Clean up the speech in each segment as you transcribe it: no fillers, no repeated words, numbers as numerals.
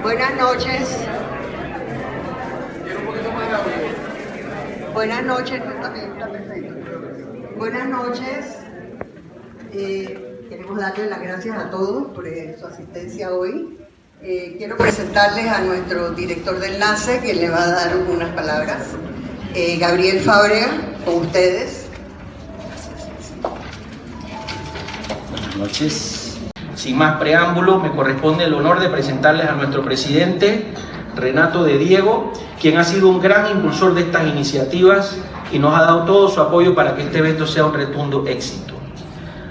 Buenas noches. Buenas noches, está perfecto. Buenas noches. Queremos darles las gracias a todos por su asistencia hoy. Quiero presentarles a nuestro director de enlace, que le va a dar unas palabras. Gabriel Fábrega, con ustedes. Buenas noches. Sin más preámbulo, me corresponde el honor de presentarles a nuestro presidente, Renato de Diego, quien ha sido un gran impulsor de estas iniciativas y nos ha dado todo su apoyo para que este evento sea un rotundo éxito.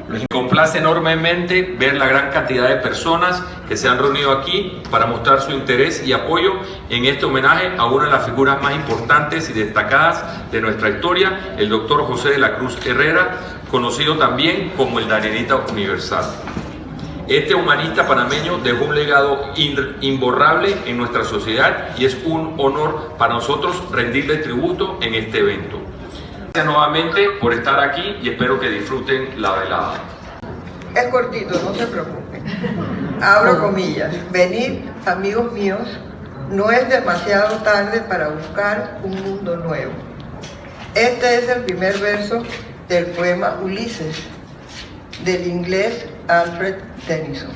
Me complace enormemente ver la gran cantidad de personas que se han reunido aquí para mostrar su interés y apoyo en este homenaje a una de las figuras más importantes y destacadas de nuestra historia, el doctor José de la Cruz Herrera, conocido también como el Danielita Universal. Este humanista panameño dejó un legado imborrable en nuestra sociedad y es un honor para nosotros rendirle tributo en este evento. Gracias nuevamente por estar aquí y espero que disfruten la velada. Es cortito, no se preocupen. Abro comillas. Venid, amigos míos, no es demasiado tarde para buscar un mundo nuevo. Este es el primer verso del poema Ulises, del inglés Alfred Tennyson.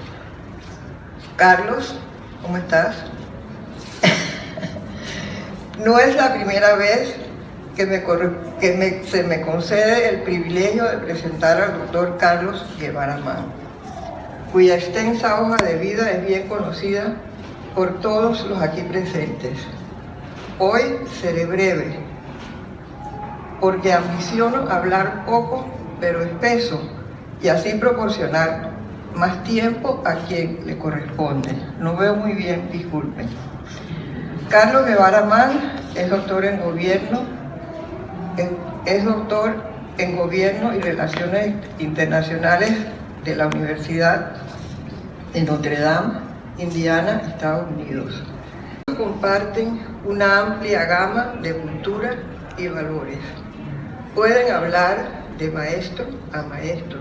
Carlos, ¿cómo estás? No es la primera vez que se me concede el privilegio de presentar al doctor Carlos Guevara Mann, cuya extensa hoja de vida es bien conocida por todos los aquí presentes. Hoy seré breve, porque ambiciono hablar poco pero espeso, y así proporcionar más tiempo a quien le corresponde. No veo muy bien, disculpen. Carlos Guevara Mann es doctor en gobierno, y Relaciones Internacionales de la Universidad de Notre Dame, Indiana, Estados Unidos. Comparten una amplia gama de cultura y valores. Pueden hablar de maestro a maestro,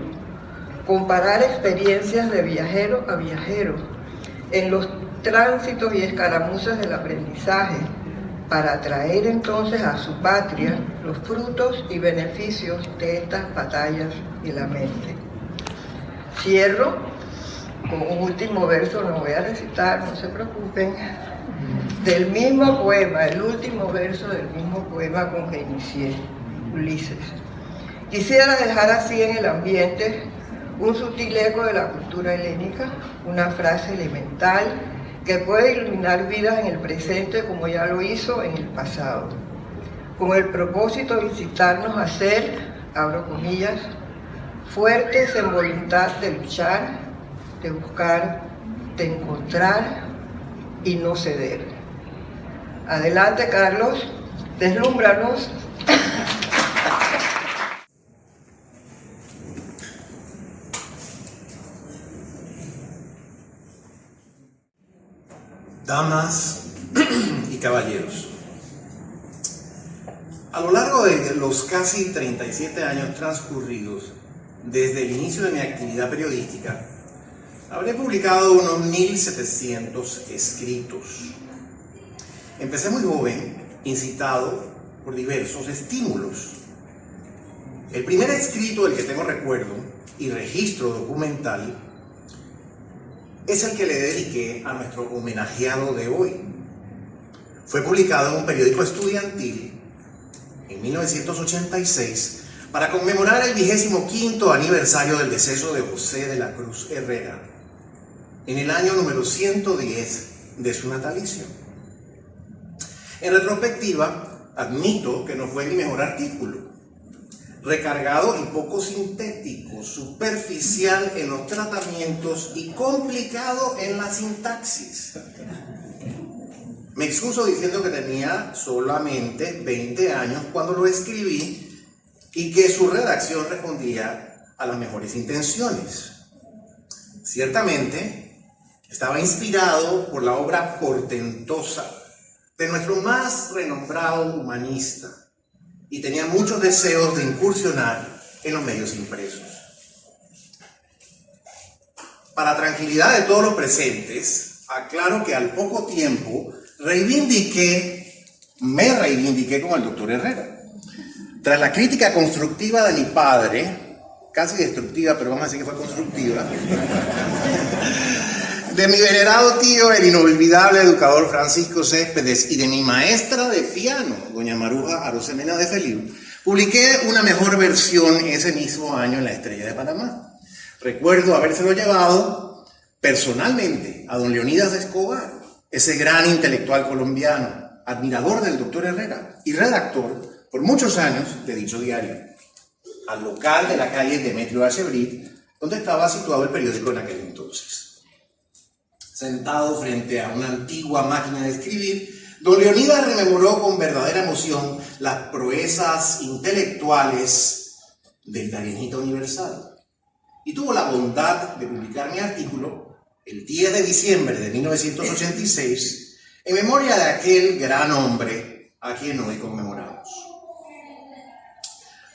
comparar experiencias de viajero a viajero en los tránsitos y escaramuzas del aprendizaje, para traer entonces a su patria los frutos y beneficios de estas batallas de la mente. Cierro con un último verso, no voy a recitar, no se preocupen, del mismo poema, el último verso del mismo poema con que inicié, Ulises. Quisiera dejar así en el ambiente un sutil eco de la cultura helénica, una frase elemental que puede iluminar vidas en el presente como ya lo hizo en el pasado, con el propósito de incitarnos a ser, abro comillas, fuertes en voluntad de luchar, de buscar, de encontrar y no ceder. Adelante, Carlos, deslúmbranos. Damas y caballeros, a lo largo de los casi 37 años transcurridos desde el inicio de mi actividad periodística, habré publicado unos 1.700 escritos. Empecé muy joven, incitado por diversos estímulos. El primer escrito del que tengo recuerdo y registro documental es el que le dediqué a nuestro homenajeado de hoy. Fue publicado en un periódico estudiantil en 1986 para conmemorar el 25º aniversario del deceso de José de la Cruz Herrera, en el año número 110 de su natalicio. En retrospectiva, admito que no fue mi mejor artículo. Recargado y poco sintético, superficial en los tratamientos y complicado en la sintaxis. Me excuso diciendo que tenía solamente 20 años cuando lo escribí y que su redacción respondía a las mejores intenciones. Ciertamente, estaba inspirado por la obra portentosa de nuestro más renombrado humanista y tenía muchos deseos de incursionar en los medios impresos. Para tranquilidad de todos los presentes, aclaro que al poco tiempo me reivindiqué con el doctor Herrera. Tras la crítica constructiva de mi padre, casi destructiva, pero vamos a decir que fue constructiva, de mi venerado tío, el inolvidable educador Francisco Céspedes, y de mi maestra de piano, doña Maruja Arosemena de Feliu, publiqué una mejor versión ese mismo año en La Estrella de Panamá. Recuerdo habérselo llevado personalmente a don Leonidas Escobar, ese gran intelectual colombiano, admirador del doctor Herrera y redactor por muchos años de dicho diario, al local de la calle Demetrio Achebrit, donde estaba situado el periódico en aquel entonces. Sentado frente a una antigua máquina de escribir, don Leonidas rememoró con verdadera emoción las proezas intelectuales del Darienito Universal y tuvo la bondad de publicar mi artículo el 10 de diciembre de 1986 en memoria de aquel gran hombre a quien hoy conmemoramos.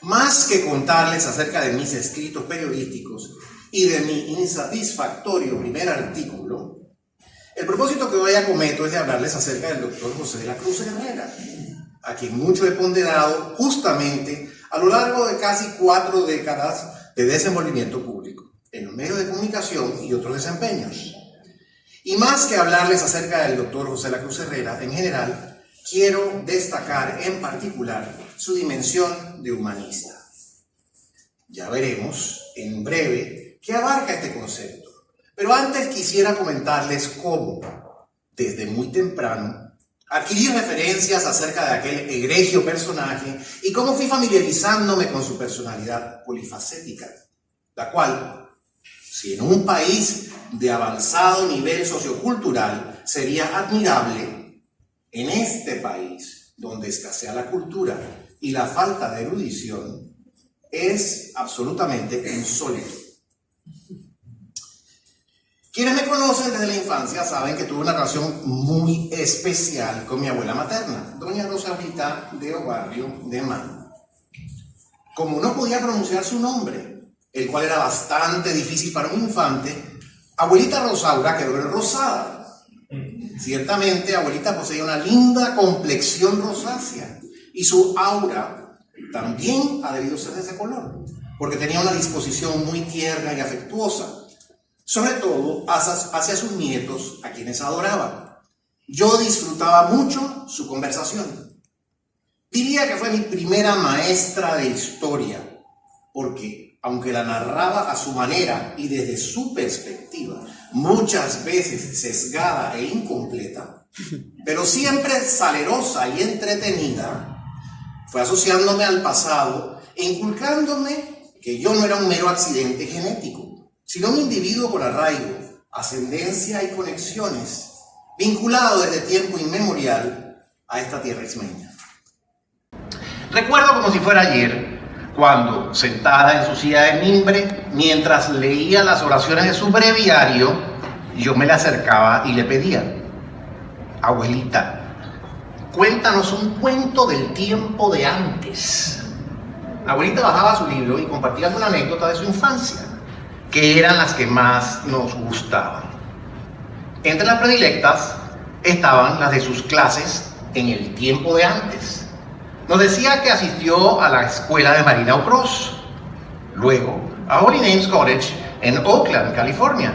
Más que contarles acerca de mis escritos periodísticos y de mi insatisfactorio primer artículo, el propósito que hoy acometo es de hablarles acerca del doctor José de la Cruz Herrera, a quien mucho he ponderado justamente a lo largo de casi 4 décadas de desenvolvimiento público, en los medios de comunicación y otros desempeños. Y más que hablarles acerca del doctor José de la Cruz Herrera en general, quiero destacar en particular su dimensión de humanista. Ya veremos en breve qué abarca este concepto, pero antes quisiera comentarles cómo, desde muy temprano, adquirí referencias acerca de aquel egregio personaje y cómo fui familiarizándome con su personalidad polifacética, la cual, si en un país de avanzado nivel sociocultural sería admirable, en este país, donde escasea la cultura y la falta de erudición, es absolutamente insólito. Quienes me conocen desde la infancia saben que tuve una relación muy especial con mi abuela materna, doña Rosaurita de Obarrio de Man. Como no podía pronunciar su nombre, el cual era bastante difícil para un infante, abuelita Rosaura quedó en Rosada. Ciertamente, abuelita poseía una linda complexión rosácea y su aura también ha debido ser de ese color, porque tenía una disposición muy tierna y afectuosa, sobre todo hacia sus nietos, a quienes adoraba. Yo disfrutaba mucho su conversación. Diría que fue mi primera maestra de historia, porque aunque la narraba a su manera y desde su perspectiva, muchas veces sesgada e incompleta, pero siempre salerosa y entretenida, fue asociándome al pasado e inculcándome que yo no era un mero accidente genético, sino un individuo con arraigo, ascendencia y conexiones, vinculado desde tiempo inmemorial a esta tierra ismeña. Recuerdo como si fuera ayer, cuando, sentada en su silla de mimbre, mientras leía las oraciones de su breviario, yo me le acercaba y le pedía: abuelita, cuéntanos un cuento del tiempo de antes. La abuelita bajaba su libro y compartía alguna anécdota de su infancia, que eran las que más nos gustaban. Entre las predilectas estaban las de sus clases en el tiempo de antes. Nos decía que asistió a la escuela de Marina Cross, luego a Holy Names College en Oakland, California,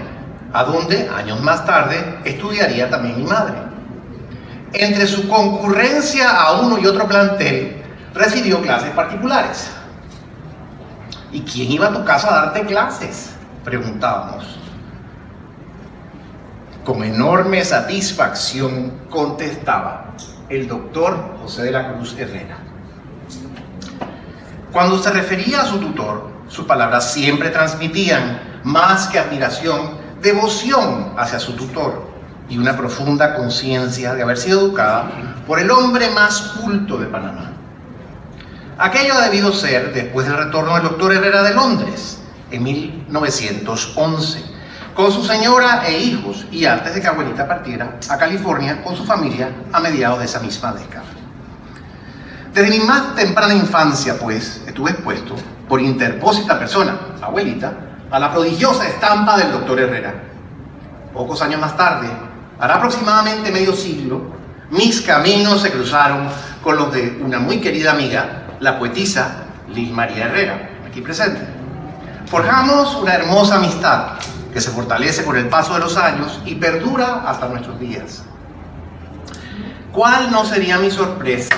a donde años más tarde estudiaría también mi madre. Entre su concurrencia a uno y otro plantel, recibió clases particulares. ¿Y quién iba a tu casa a darte clases?, preguntábamos. Con enorme satisfacción contestaba el doctor José de la Cruz Herrera. Cuando se refería a su tutor, sus palabras siempre transmitían, más que admiración, devoción hacia su tutor, y una profunda conciencia de haber sido educada por el hombre más culto de Panamá. Aquello ha debido ser después del retorno del doctor Herrera de Londres, en 1911, con su señora e hijos, y antes de que abuelita partiera a California con su familia a mediados de esa misma década. Desde mi más temprana infancia, pues, estuve expuesto, por interpósita persona, abuelita, a la prodigiosa estampa del doctor Herrera. Pocos años más tarde, hará aproximadamente medio siglo, mis caminos se cruzaron con los de una muy querida amiga, la poetisa Lil María Herrera, aquí presente. Forjamos una hermosa amistad que se fortalece con el paso de los años y perdura hasta nuestros días. ¿Cuál no sería mi sorpresa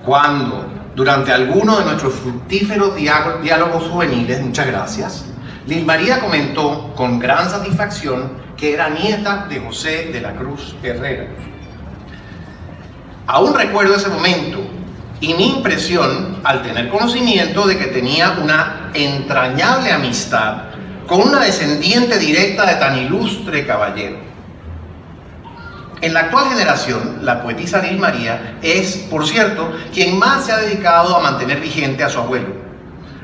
cuando, durante alguno de nuestros fructíferos diálogos juveniles, muchas gracias, Lil María comentó con gran satisfacción que era nieta de José de la Cruz Herrera? Aún recuerdo ese momento y mi impresión al tener conocimiento de que tenía una entrañable amistad con una descendiente directa de tan ilustre caballero. En la actual generación, la poetisa Lil María es, por cierto, quien más se ha dedicado a mantener vigente a su abuelo.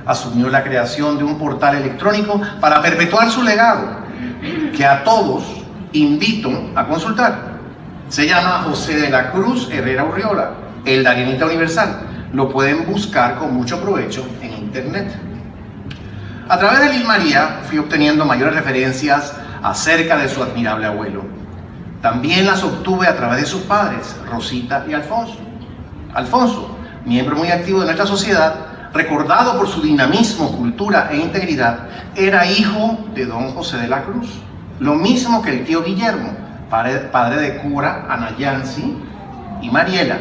Asumió la creación de un portal electrónico para perpetuar su legado, que a todos invito a consultar. Se llama José de la Cruz Herrera Urriola, el Darienita Universal. Lo pueden buscar con mucho provecho en internet. A través de Lil María fui obteniendo mayores referencias acerca de su admirable abuelo. También las obtuve a través de sus padres, Rosita y Alfonso. Alfonso, miembro muy activo de nuestra sociedad, recordado por su dinamismo, cultura e integridad, era hijo de don José de la Cruz, lo mismo que el tío Guillermo, padre de Cura, Ana Yancy y Mariela,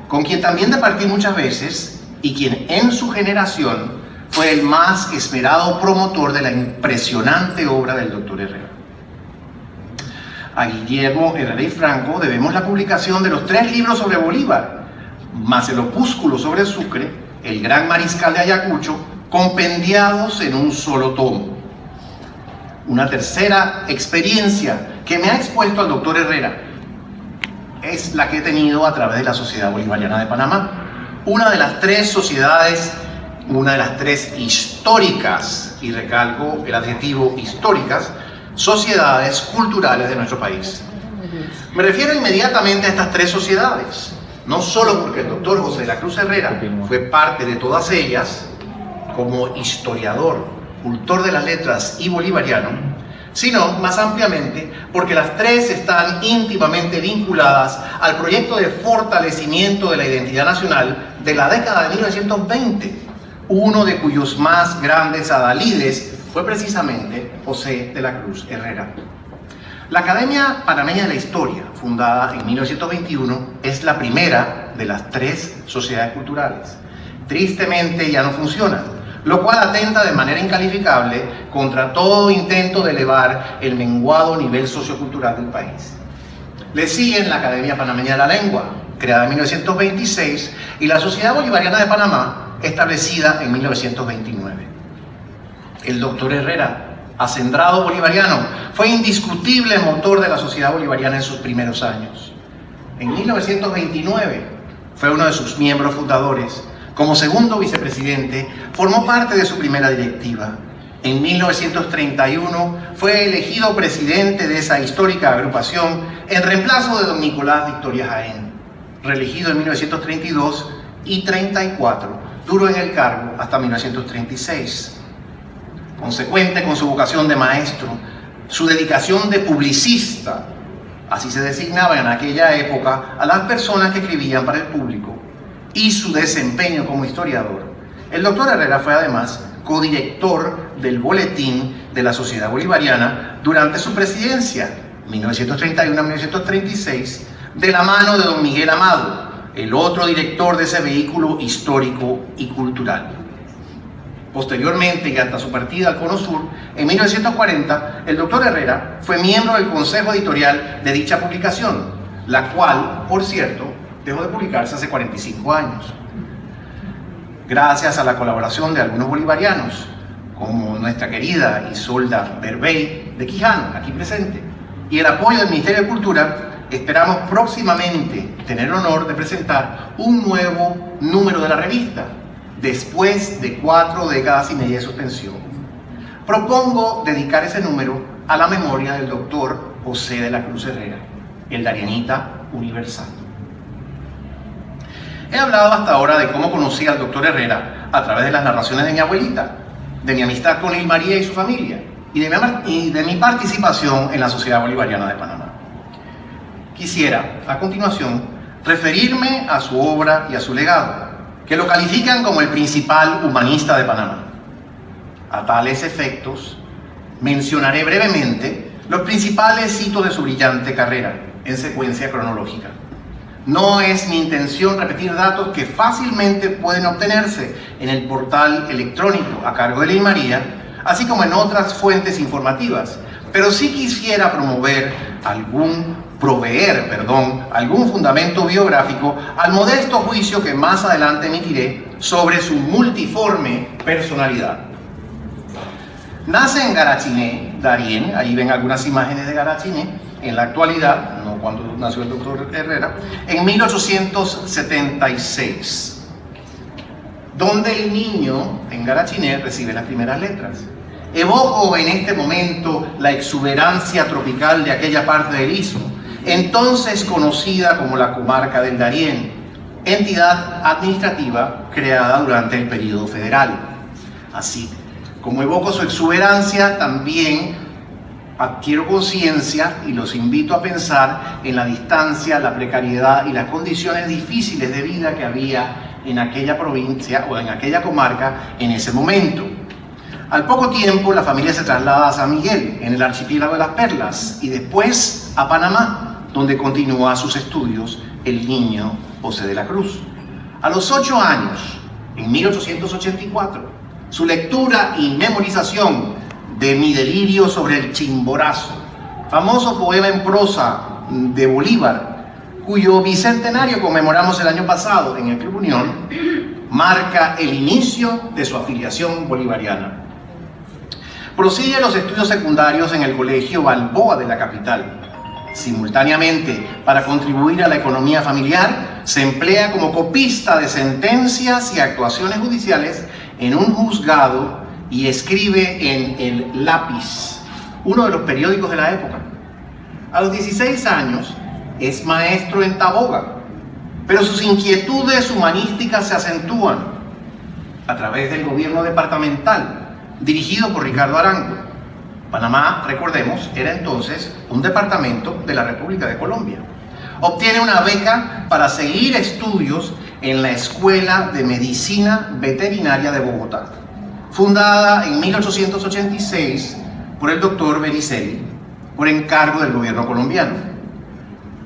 con quien también departí muchas veces y quien en su generación fue el más esmerado promotor de la impresionante obra del doctor Herrera. A Guillermo Herrera y Franco debemos la publicación de los 3 libros sobre Bolívar, más el opúsculo sobre Sucre, el gran mariscal de Ayacucho, compendiados en un solo tomo. Una tercera experiencia que me ha expuesto al doctor Herrera es la que he tenido a través de la Sociedad Bolivariana de Panamá, una de las 3 sociedades, una de las 3 históricas, y recalco el adjetivo históricas, sociedades culturales de nuestro país. Me refiero inmediatamente a estas 3 sociedades, no solo porque el doctor José de la Cruz Herrera fue parte de todas ellas, como historiador, cultor de las letras y bolivariano, sino más ampliamente porque las 3 están íntimamente vinculadas al proyecto de fortalecimiento de la identidad nacional de la década de 1920, uno de cuyos más grandes adalides fue precisamente José de la Cruz Herrera. La Academia Panameña de la Historia, fundada en 1921, es la primera de las 3 sociedades culturales. Tristemente ya no funciona, lo cual atenta de manera incalificable contra todo intento de elevar el menguado nivel sociocultural del país. Le siguen la Academia Panameña de la Lengua, creada en 1926, y la Sociedad Bolivariana de Panamá, establecida en 1929. El doctor Herrera, acendrado bolivariano, fue indiscutible motor de la Sociedad Bolivariana en sus primeros años. En 1929 fue uno de sus miembros fundadores. Como segundo vicepresidente, formó parte de su primera directiva. En 1931 fue elegido presidente de esa histórica agrupación en reemplazo de don Nicolás Victoria Jaén, reelegido en 1932 y 34, duró en el cargo hasta 1936. Consecuente con su vocación de maestro, su dedicación de publicista, así se designaba en aquella época a las personas que escribían para el público, y su desempeño como historiador, el doctor Herrera fue además codirector del Boletín de la Sociedad Bolivariana durante su presidencia, 1931 a 1936, de la mano de don Miguel Amado, el otro director de ese vehículo histórico y cultural. Posteriormente, y hasta su partida al Cono Sur, en 1940, el doctor Herrera fue miembro del consejo editorial de dicha publicación, la cual, por cierto, dejó de publicarse hace 45 años. Gracias a la colaboración de algunos bolivarianos, como nuestra querida Isolda Berbey de Quijano, aquí presente, y el apoyo del Ministerio de Cultura, esperamos próximamente tener el honor de presentar un nuevo número de la revista, después de 4 décadas y media de suspensión. Propongo dedicar ese número a la memoria del doctor José de la Cruz Herrera, el Darienita universal. He hablado hasta ahora de cómo conocí al doctor Herrera a través de las narraciones de mi abuelita, de mi amistad con Lil María y su familia, y de mi participación en la Sociedad Bolivariana de Panamá. Quisiera, a continuación, referirme a su obra y a su legado, que lo califican como el principal humanista de Panamá. A tales efectos, mencionaré brevemente los principales hitos de su brillante carrera, en secuencia cronológica. No es mi intención repetir datos que fácilmente pueden obtenerse en el portal electrónico a cargo de Lil María, así como en otras fuentes informativas, pero sí quisiera proveer algún fundamento biográfico al modesto juicio que más adelante emitiré sobre su multiforme personalidad. Nace en Garachiné, Darién, ahí ven algunas imágenes de Garachiné, en la actualidad, no cuando nació el doctor Herrera, en 1876, donde el niño en Garachiné recibe las primeras letras. Evoco en este momento la exuberancia tropical de aquella parte del istmo, entonces conocida como la comarca del Darién, entidad administrativa creada durante el período federal. Así como evoco su exuberancia, también adquiero conciencia y los invito a pensar en la distancia, la precariedad y las condiciones difíciles de vida que había en aquella provincia o en aquella comarca en ese momento. Al poco tiempo, la familia se traslada a San Miguel, en el archipiélago de las Perlas, y después a Panamá, donde continúa sus estudios el niño José de la Cruz. A los 8 años, en 1884, su lectura y memorización de Mi delirio sobre el Chimborazo, famoso poema en prosa de Bolívar, cuyo bicentenario conmemoramos el año pasado en el Club Unión, marca el inicio de su afiliación bolivariana. Prosigue los estudios secundarios en el Colegio Balboa de la capital. Simultáneamente, para contribuir a la economía familiar, se emplea como copista de sentencias y actuaciones judiciales en un juzgado y escribe en El Lápiz, uno de los periódicos de la época. A los 16 años es maestro en Taboga, pero sus inquietudes humanísticas se acentúan a través del gobierno departamental dirigido por Ricardo Arango. Panamá, recordemos, era entonces un departamento de la República de Colombia. Obtiene una beca para seguir estudios en la Escuela de Medicina Veterinaria de Bogotá, fundada en 1886 por el doctor Bericelli, por encargo del gobierno colombiano.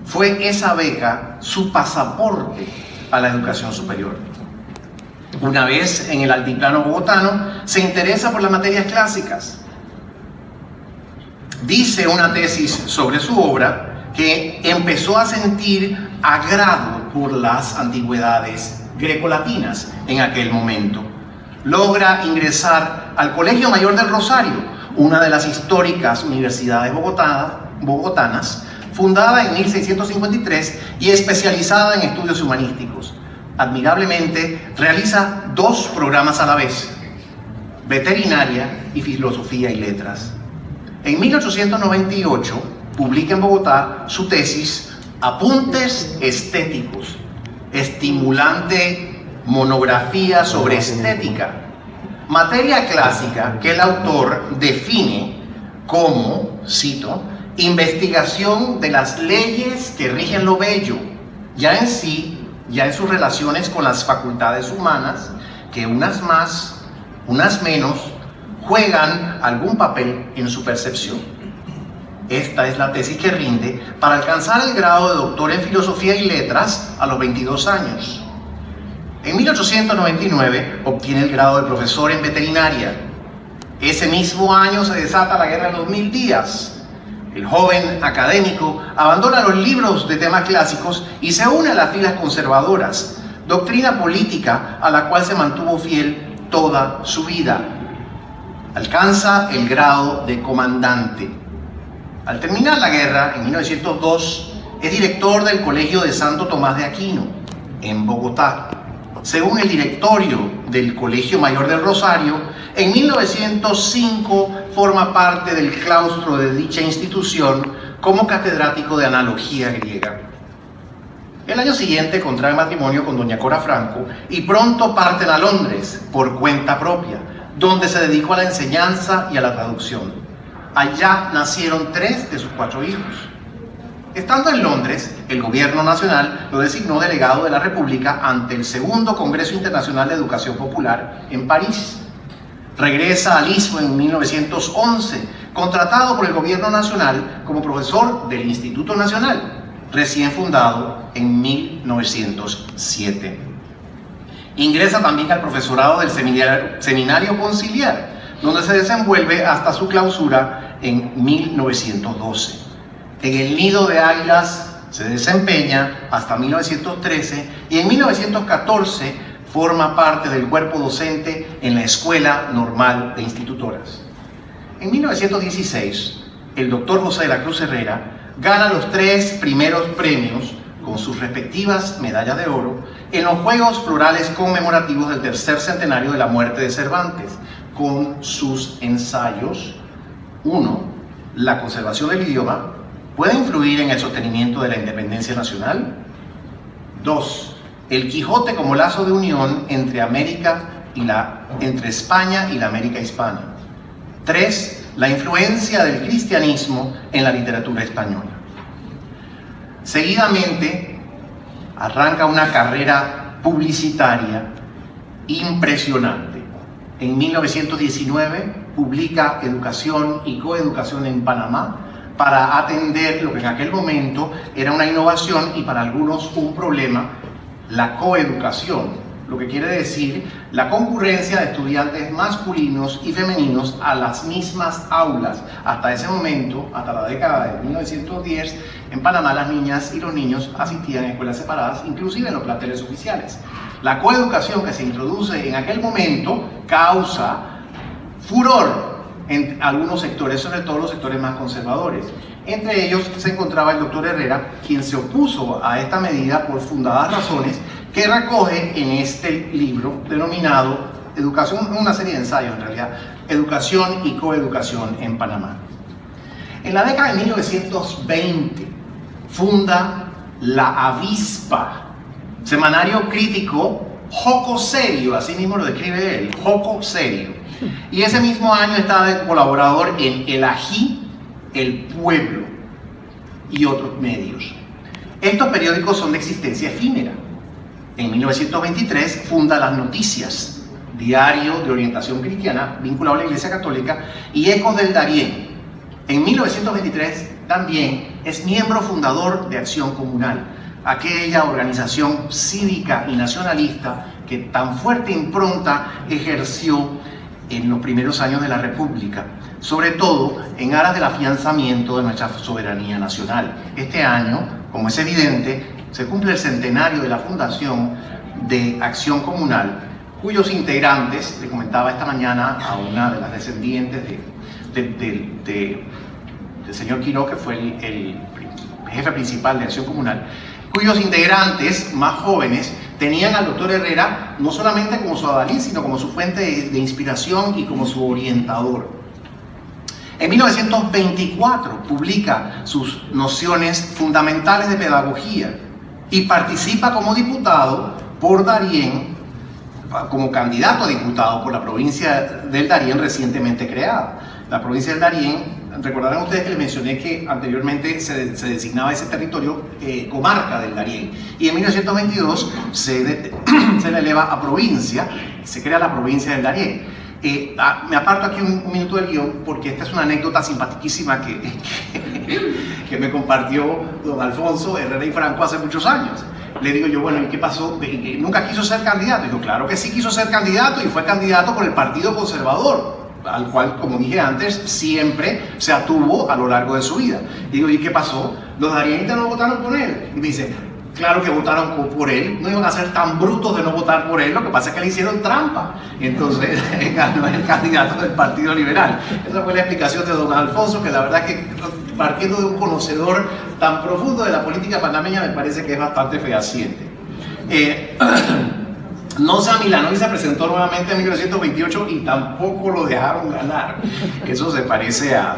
Fue esa beca su pasaporte a la educación superior. Una vez en el altiplano bogotano, se interesa por las materias clásicas. Dice una tesis sobre su obra que empezó a sentir agrado por las antigüedades grecolatinas en aquel momento. Logra ingresar al Colegio Mayor del Rosario, una de las históricas universidades bogotanas, fundada en 1653 y especializada en estudios humanísticos. Admirablemente, realiza 2 programas a la vez: veterinaria y filosofía y letras. En 1898 publica en Bogotá su tesis Apuntes estéticos, estimulante monografía sobre estética, materia clásica que el autor define como, cito, investigación de las leyes que rigen lo bello, ya en sus relaciones con las facultades humanas, que unas más, unas menos, juegan algún papel en su percepción. Esta es la tesis que rinde para alcanzar el grado de doctor en filosofía y letras a los 22 años. En 1899 obtiene el grado de profesor en veterinaria. Ese mismo año se desata la Guerra de los 1000 días. El joven académico abandona los libros de temas clásicos y se une a las filas conservadoras, doctrina política a la cual se mantuvo fiel toda su vida. Alcanza el grado de comandante. Al terminar la guerra, en 1902, es director del Colegio de Santo Tomás de Aquino, en Bogotá. Según el directorio del Colegio Mayor del Rosario, en 1905 forma parte del claustro de dicha institución como catedrático de analogía griega. El año siguiente contrae matrimonio con doña Cora Franco y pronto parten a Londres por cuenta propia, donde se dedicó a la enseñanza y a la traducción. Allá nacieron 3 de sus 4 hijos. Estando en Londres, el gobierno nacional lo designó delegado de la República ante el Segundo Congreso Internacional de Educación Popular en París. Regresa al Istmo en 1911, contratado por el gobierno nacional como profesor del Instituto Nacional, recién fundado en 1907. Ingresa también al profesorado del Seminario Conciliar, donde se desenvuelve hasta su clausura en 1912. En el Nido de Águilas se desempeña hasta 1913 y en 1914 forma parte del cuerpo docente en la Escuela Normal de Institutoras. En 1916, el doctor José de la Cruz Herrera gana los 3 primeros premios con sus respectivas medallas de oro en los Juegos Florales conmemorativos del tercer centenario de la muerte de Cervantes, con sus ensayos. 1. La conservación del idioma puede influir en el sostenimiento de la independencia nacional. 2. El Quijote como lazo de unión entre entre España y la América hispana. 3. La influencia del cristianismo en la literatura española. Seguidamente, arranca una carrera publicitaria impresionante. En 1919 publica Educación y Coeducación en Panamá para atender lo que en aquel momento era una innovación y para algunos un problema, la coeducación. Lo que quiere decir la concurrencia de estudiantes masculinos y femeninos a las mismas aulas. Hasta ese momento, hasta la década de 1910, en Panamá las niñas y los niños asistían a escuelas separadas, inclusive en los planteles oficiales. La coeducación que se introduce en aquel momento causa furor en algunos sectores, sobre todo los sectores más conservadores. Entre ellos se encontraba el doctor Herrera, quien se opuso a esta medida por fundadas razones, que recoge en este libro denominado Educación, una serie de ensayos en realidad, Educación y Coeducación en Panamá. En la década de 1920 funda La Avispa, semanario crítico joco serio, así mismo lo describe él, joco serio. Y ese mismo año está de colaborador en El Ají, El Pueblo y otros medios. Estos periódicos son de existencia efímera. En 1923 funda Las Noticias, diario de orientación cristiana vinculado a la Iglesia Católica, y Ecos del Darién. En 1923 también es miembro fundador de Acción Comunal, aquella organización cívica y nacionalista que tan fuerte impronta ejerció en los primeros años de la República, sobre todo en aras del afianzamiento de nuestra soberanía nacional. Este año, como es evidente, se cumple el centenario de la fundación de Acción Comunal, cuyos integrantes, le comentaba esta mañana a una de las descendientes del señor Quiró, que fue el jefe principal de Acción Comunal, cuyos integrantes más jóvenes tenían al doctor Herrera no solamente como su adalid, sino como su fuente de inspiración y como su orientador. En 1924 publica sus nociones fundamentales de pedagogía y participa como diputado por Darién, como candidato a diputado por la provincia del Darién recientemente creada. La provincia del Darién, recordarán ustedes que les mencioné que anteriormente se designaba ese territorio comarca del Darién, y en 1922 se le eleva a provincia, se crea la provincia del Darién. Me aparto aquí un minuto del guión porque esta es una anécdota simpaticísima que me compartió don Alfonso Herrera y Franco hace muchos años. Le digo yo, bueno, ¿y qué pasó? ¿Nunca quiso ser candidato? Digo, claro que sí quiso ser candidato, y fue candidato por el Partido Conservador, al cual, como dije antes, siempre se atuvo a lo largo de su vida. Digo, ¿y qué pasó? Los darienitas no votaron por él. Y me dice, Claro que votaron por él, no iban a ser tan brutos de no votar por él, lo que pasa es que le hicieron trampa. Entonces ganó el candidato del Partido Liberal. Esa fue la explicación de don Alfonso, que la verdad que partiendo de un conocedor tan profundo de la política panameña me parece que es bastante fehaciente. No se amilano y se presentó nuevamente en 1928 y tampoco lo dejaron ganar. Eso se parece a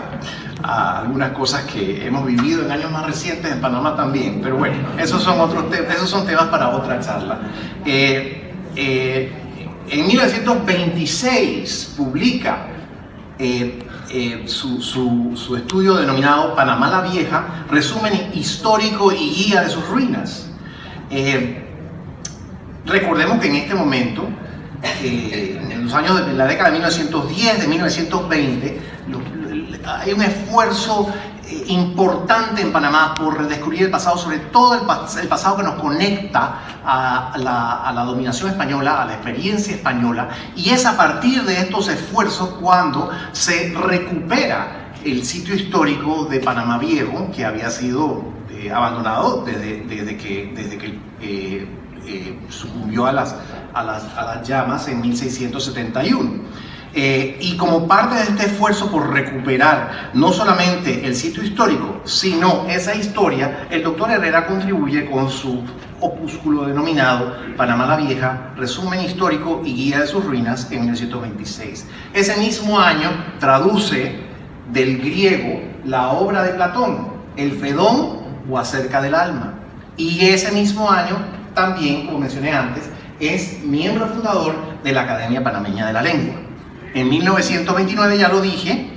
algunas cosas que hemos vivido en años más recientes en Panamá también, pero bueno, esos son temas para otra charla. En 1926 publica su estudio denominado Panamá la Vieja, resumen histórico y guía de sus ruinas. Recordemos que en este momento, en los años de la década de 1910, de 1920, hay un esfuerzo importante en Panamá por redescubrir el pasado, sobre todo el pasado que nos conecta a la dominación española, a la experiencia española, y es a partir de estos esfuerzos cuando se recupera el sitio histórico de Panamá Viejo, que había sido abandonado desde que sucumbió a las llamas en 1671. Y como parte de este esfuerzo por recuperar no solamente el sitio histórico, sino esa historia, el doctor Herrera contribuye con su opúsculo denominado Panamá la Vieja, resumen histórico y guía de sus ruinas en 1926. Ese mismo año traduce del griego la obra de Platón, El Fedón o Acerca del Alma. Y ese mismo año también, como mencioné antes, es miembro fundador de la Academia Panameña de la Lengua. En 1929, ya lo dije,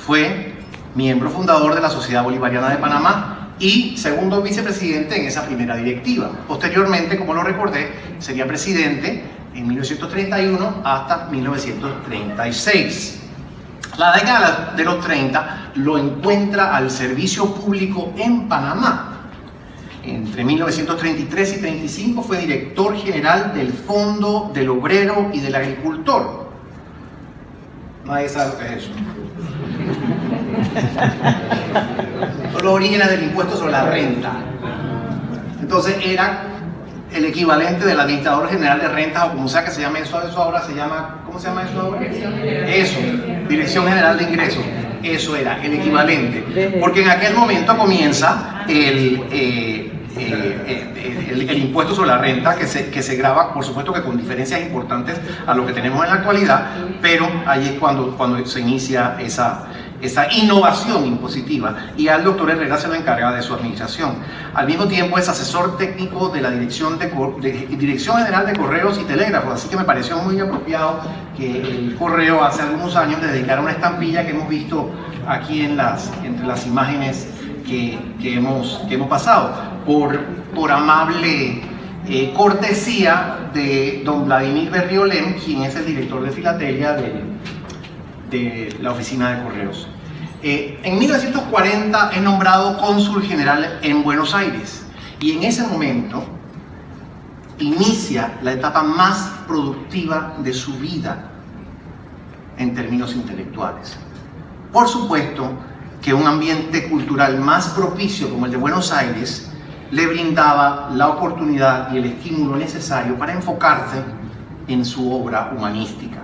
fue miembro fundador de la Sociedad Bolivariana de Panamá y segundo vicepresidente en esa primera directiva. Posteriormente, como lo recordé, sería presidente en 1931 hasta 1936. La década de los 30 lo encuentra al servicio público en Panamá. Entre 1933 y 35 fue director general del Fondo del Obrero y del Agricultor. Nadie sabe lo que es eso. Son los orígenes del impuesto sobre la renta. Entonces era el equivalente del administrador general de rentas, o como sea que se llame eso ahora, se llama, ¿cómo se llama eso ahora? Eso, Dirección General de Ingresos. Eso era el equivalente. Porque en aquel momento comienza el impuesto sobre la renta que se grava, por supuesto que con diferencias importantes a lo que tenemos en la actualidad, pero ahí es cuando se inicia esa innovación impositiva, y al doctor Herrera se lo encarga de su administración. Al mismo tiempo es asesor técnico de la Dirección General de Correos y Telégrafos, así que me pareció muy apropiado que el correo hace algunos años le dedicara una estampilla que hemos visto aquí entre las imágenes que hemos pasado, por amable cortesía de don Vladimir Berriolem, quien es el director de filatelia de la oficina de correos. En 1940 es nombrado cónsul general en Buenos Aires, y en ese momento inicia la etapa más productiva de su vida en términos intelectuales. Por supuesto que un ambiente cultural más propicio como el de Buenos Aires le brindaba la oportunidad y el estímulo necesario para enfocarse en su obra humanística.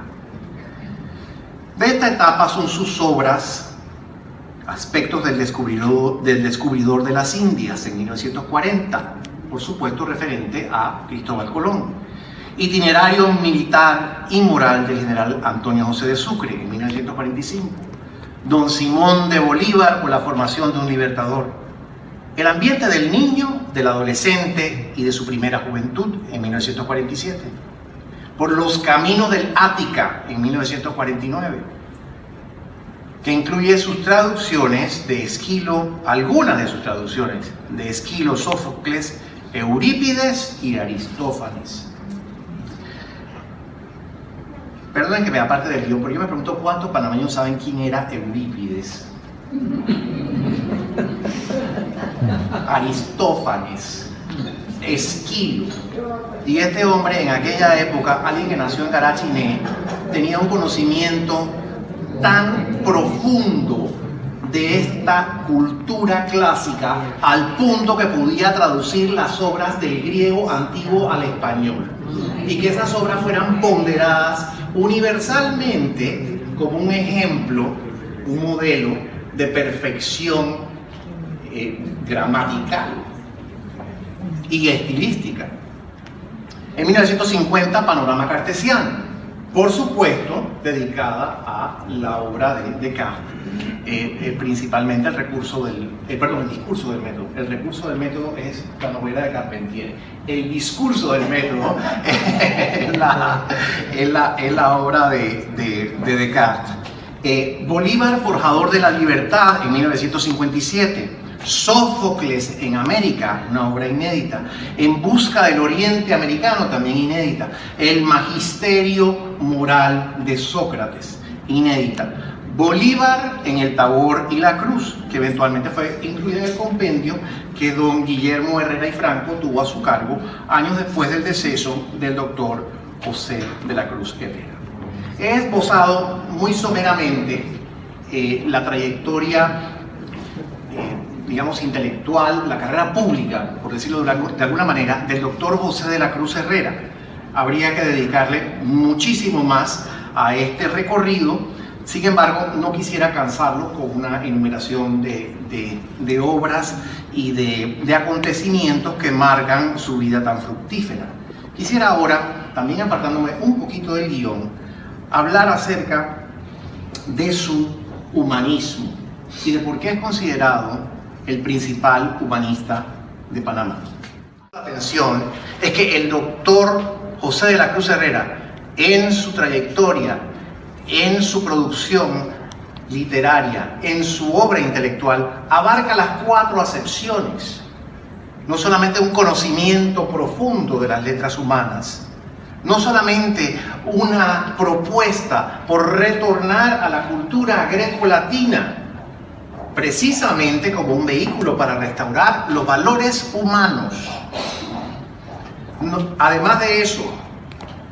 De esta etapa son sus obras Aspectos del descubridor de las Indias en 1940, por supuesto referente a Cristóbal Colón. Itinerario militar y moral del general Antonio José de Sucre en 1945. Don Simón de Bolívar o la formación de un libertador. El ambiente del niño, del adolescente y de su primera juventud en 1947. Por los caminos del Ática en 1949, que incluye sus traducciones de Esquilo, algunas de sus traducciones de Esquilo, Sófocles, Eurípides y Aristófanes. Perdonen que me aparte del guión, pero yo me pregunto cuántos panameños saben quién era Eurípides. Aristófanes, Esquilo. Y este hombre en aquella época, alguien que nació en Garachiné, tenía un conocimiento tan profundo de esta cultura clásica al punto que podía traducir las obras del griego antiguo al español y que esas obras fueran ponderadas universalmente como un ejemplo, un modelo de perfección gramatical y estilística. En 1950, Panorama Cartesiano, por supuesto, dedicada a la obra de Descartes, principalmente el discurso del método. El recurso del método es la novela de Carpentier. El discurso del método es la obra de Descartes. Bolívar, forjador de la libertad, en 1957. Sófocles en América, una obra inédita. En busca del Oriente Americano, también inédita. El magisterio moral de Sócrates, inédita. Bolívar en el Tabor y la Cruz, que eventualmente fue incluido en el compendio que don Guillermo Herrera y Franco tuvo a su cargo años después del deceso del doctor José de la Cruz Herrera. He esbozado muy someramente la trayectoria digamos, intelectual, la carrera pública, por decirlo de alguna manera, del doctor José de la Cruz Herrera. Habría que dedicarle muchísimo más a este recorrido. Sin embargo, no quisiera cansarlo con una enumeración de obras y de acontecimientos que marcan su vida tan fructífera. Quisiera ahora, también apartándome un poquito del guión, hablar acerca de su humanismo y de por qué es considerado el principal humanista de Panamá. La atención es que el doctor José de la Cruz Herrera, en su trayectoria, en su producción literaria, en su obra intelectual, abarca las 4 acepciones. No solamente un conocimiento profundo de las letras humanas, no solamente una propuesta por retornar a la cultura greco-latina, precisamente como un vehículo para restaurar los valores humanos. Además de eso,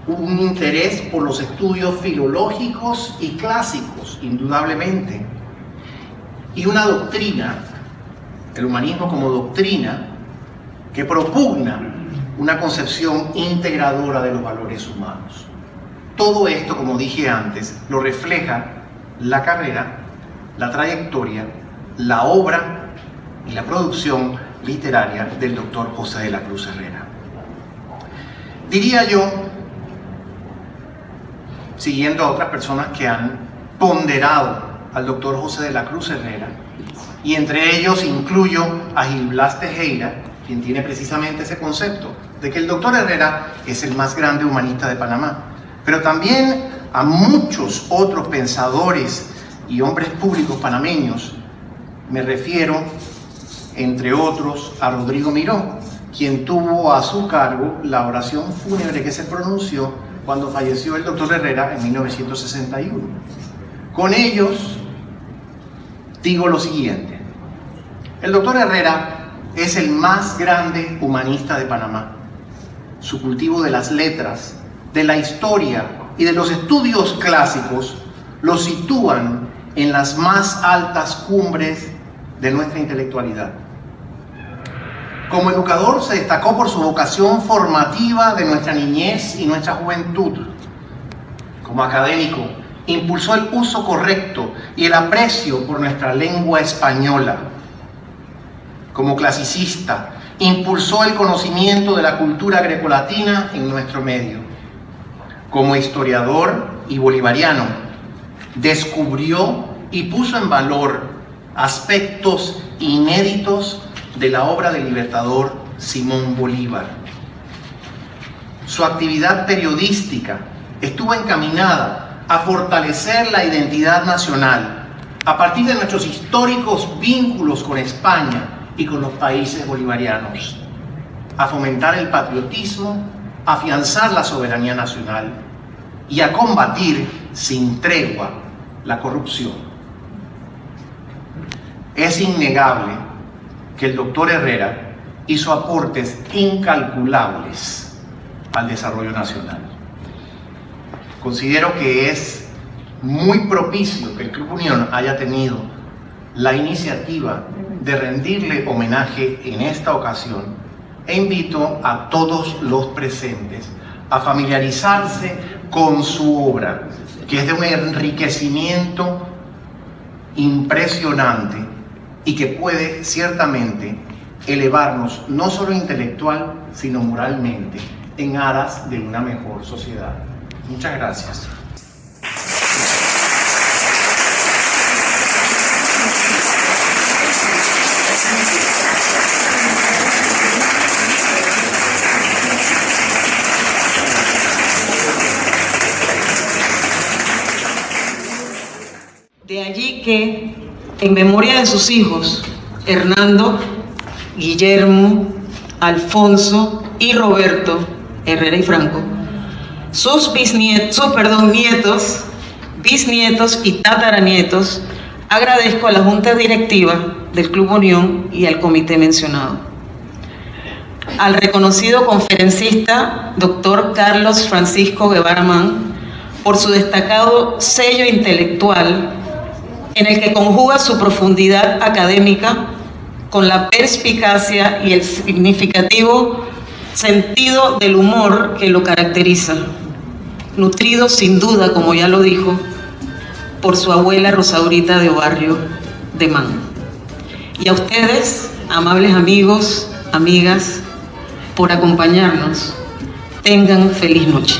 un interés por los estudios filológicos y clásicos, indudablemente, y una doctrina, el humanismo como doctrina, que propugna una concepción integradora de los valores humanos. Todo esto, como dije antes, lo refleja la carrera, la trayectoria, la obra y la producción literaria del doctor José de la Cruz Herrera. Diría yo, siguiendo a otras personas que han ponderado al doctor José de la Cruz Herrera, y entre ellos incluyo a Gil Blas Tejera, quien tiene precisamente ese concepto de que el doctor Herrera es el más grande humanista de Panamá, pero también a muchos otros pensadores y hombres públicos panameños. Me refiero, entre otros, a Rodrigo Miró, quien tuvo a su cargo la oración fúnebre que se pronunció cuando falleció el doctor Herrera en 1961. Con ellos digo lo siguiente: el doctor Herrera es el más grande humanista de Panamá. Su cultivo de las letras, de la historia y de los estudios clásicos lo sitúan en las más altas cumbres de nuestra intelectualidad. Como educador se destacó por su vocación formativa de nuestra niñez y nuestra juventud. Como académico, impulsó el uso correcto y el aprecio por nuestra lengua española. Como clasicista, impulsó el conocimiento de la cultura grecolatina en nuestro medio. Como historiador y bolivariano, descubrió y puso en valor aspectos inéditos de la obra del libertador Simón Bolívar. Su actividad periodística estuvo encaminada a fortalecer la identidad nacional a partir de nuestros históricos vínculos con España y con los países bolivarianos, a fomentar el patriotismo, a afianzar la soberanía nacional y a combatir sin tregua la corrupción. Es innegable que el doctor Herrera hizo aportes incalculables al desarrollo nacional. Considero que es muy propicio que el Club Unión haya tenido la iniciativa de rendirle homenaje en esta ocasión e invito a todos los presentes a familiarizarse con su obra, que es de un enriquecimiento impresionante y que puede ciertamente elevarnos no solo intelectual, sino moralmente, en aras de una mejor sociedad. Muchas gracias. De allí que, en memoria de sus hijos, Hernando, Guillermo, Alfonso y Roberto Herrera y Franco, sus nietos, bisnietos y tataranietos, agradezco a la Junta Directiva del Club Unión y al comité mencionado. Al reconocido conferencista, Dr. Carlos Francisco Guevara Mann, por su destacado sello intelectual, en el que conjuga su profundidad académica con la perspicacia y el significativo sentido del humor que lo caracteriza, nutrido sin duda, como ya lo dijo, por su abuela Rosaurita de Obarrio de Mann. Y a ustedes, amables amigos, amigas, por acompañarnos. Tengan feliz noche.